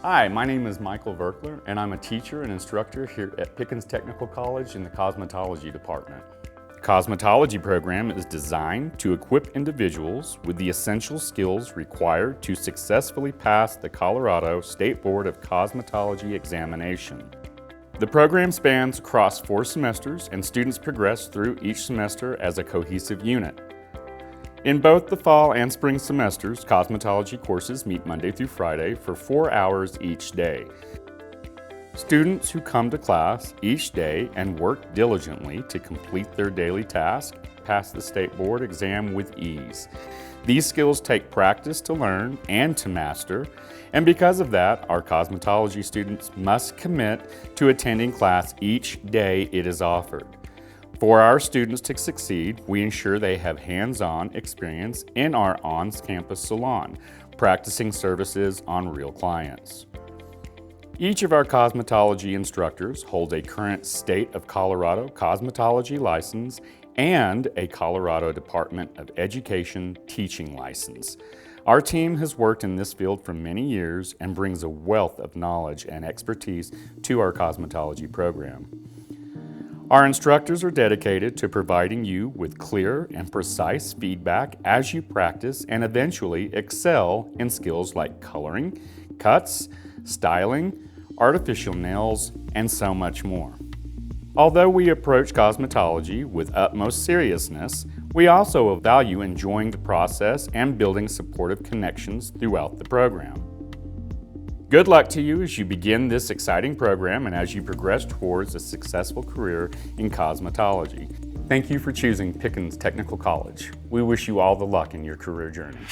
Hi, my name is Michael Verkler, and I'm a teacher and instructor here at Pickens Technical College in the Cosmetology department. The Cosmetology program is designed to equip individuals with the essential skills required to successfully pass the Colorado State Board of Cosmetology examination. The program spans across 4 semesters, and students progress through each semester as a cohesive unit. In both the fall and spring semesters, cosmetology courses meet Monday through Friday for 4 hours each day. Students who come to class each day and work diligently to complete their daily task pass the state board exam with ease. These skills take practice to learn and to master, and because of that, our cosmetology students must commit to attending class each day it is offered. For our students to succeed, we ensure they have hands-on experience in our on-campus salon, practicing services on real clients. Each of our cosmetology instructors holds a current State of Colorado cosmetology license and a Colorado Department of Education teaching license. Our team has worked in this field for many years and brings a wealth of knowledge and expertise to our cosmetology program. Our instructors are dedicated to providing you with clear and precise feedback as you practice and eventually excel in skills like coloring, cuts, styling, artificial nails, and so much more. Although we approach cosmetology with utmost seriousness, we also value enjoying the process and building supportive connections throughout the program. Good luck to you as you begin this exciting program and as you progress towards a successful career in cosmetology. Thank you for choosing Pickens Technical College. We wish you all the luck in your career journey.